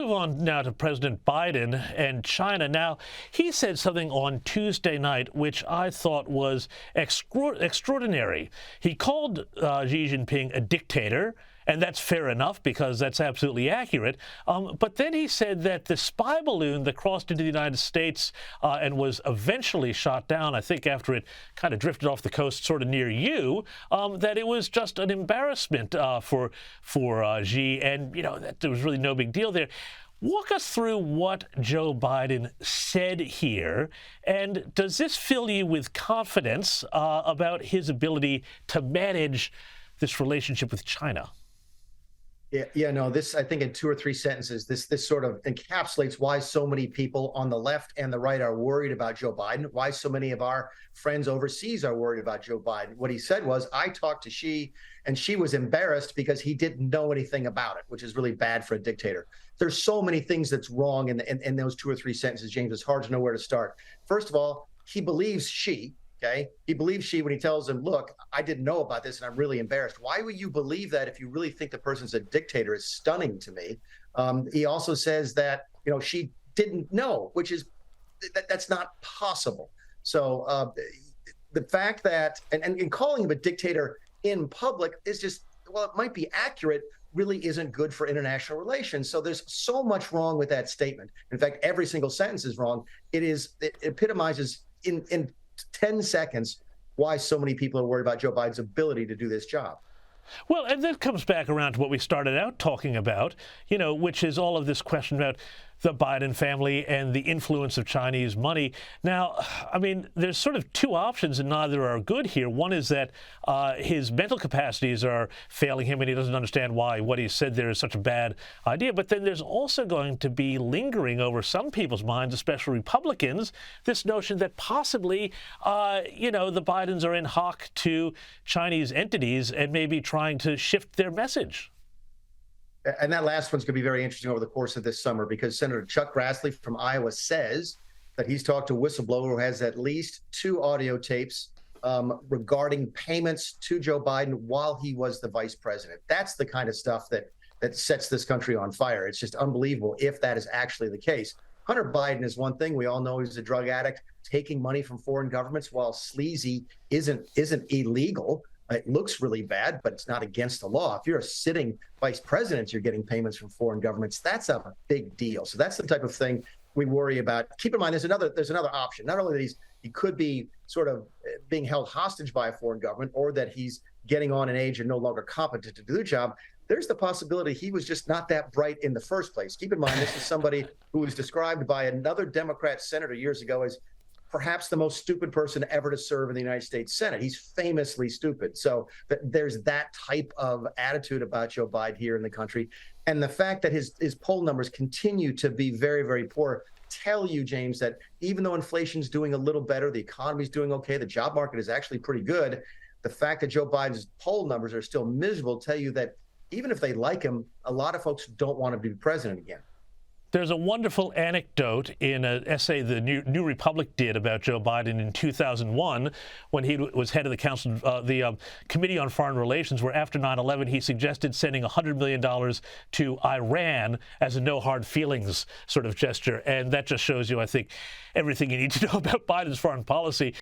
Move on now to President Biden and China. Now, he said something on Tuesday night which I thought was extraordinary. He called Xi Jinping a dictator, and that's fair enough because that's absolutely accurate. But then he said that the spy balloon that crossed into the United States and was eventually shot down, I think after it kind of drifted off the coast sort of near you, that it was just an embarrassment for Xi, and, you know, that there was really no big deal there. Walk us through what Joe Biden said here, and does this fill you with confidence about his ability to manage this relationship with China? No, this, I think in 2 or 3 sentences, this sort of encapsulates why so many people on the left and the right are worried about Joe Biden, why so many of our friends overseas are worried about Joe Biden. What he said was, I talked to Xi, and Xi was embarrassed because he didn't know anything about it, which is really bad for a dictator. There's so many things that's wrong in those 2 or 3 sentences, James. It's hard to know where to start. First of all, he believes Xi. Okay, he believes Xi when he tells him, look, I didn't know about this and I'm really embarrassed. Why would you believe that if you really think the person's a dictator? Is stunning to me. He also says that, you know, Xi didn't know, which is that's not possible. So the fact that and calling him a dictator in public is just, well, it might be accurate, really isn't good for international relations. So there's so much wrong with that statement. In fact, every single sentence is wrong. It epitomizes in 10 seconds why so many people are worried about Joe Biden's ability to do this job. Well, and that comes back around to what we started out talking about, you know, which is all of this question about the Biden family and the influence of Chinese money. Now, I mean, there's sort of 2 options and neither are good here. One is that his mental capacities are failing him and he doesn't understand why what he said there is such a bad idea. But then there's also going to be lingering over some people's minds, especially Republicans, this notion that possibly, you know, the Bidens are in hock to Chinese entities and maybe trying to shift their message. And that last one's going to be very interesting over the course of this summer, because Senator Chuck Grassley from Iowa says that he's talked to a whistleblower who has at least 2 audio tapes regarding payments to Joe Biden while he was the vice president. That's the kind of stuff that sets this country on fire. It's just unbelievable if that is actually the case. Hunter Biden is one thing. We all know he's a drug addict, taking money from foreign governments, while sleazy isn't illegal. It looks really bad, but it's not against the law. If you're a sitting vice president, you're getting payments from foreign governments. That's a big deal. So that's the type of thing we worry about. Keep in mind, there's another option. Not only that he could be sort of being held hostage by a foreign government, or that he's getting on in age and no longer competent to do the job. There's the possibility he was just not that bright in the first place. Keep in mind, this is somebody who was described by another Democrat senator years ago as perhaps the most stupid person ever to serve in the United States Senate. He's famously stupid. So there's that type of attitude about Joe Biden here in the country. And the fact that his poll numbers continue to be very, very poor tell you, James, that even though inflation's doing a little better, the economy's doing okay, the job market is actually pretty good, the fact that Joe Biden's poll numbers are still miserable tell you that even if they like him, a lot of folks don't want him to be president again. There's a wonderful anecdote in an essay the New Republic did about Joe Biden in 2001 when he was head of the Committee on Foreign Relations, where after 9/11 he suggested sending $100 million to Iran as a no hard feelings sort of gesture. And that just shows you, I think, everything you need to know about Biden's foreign policy.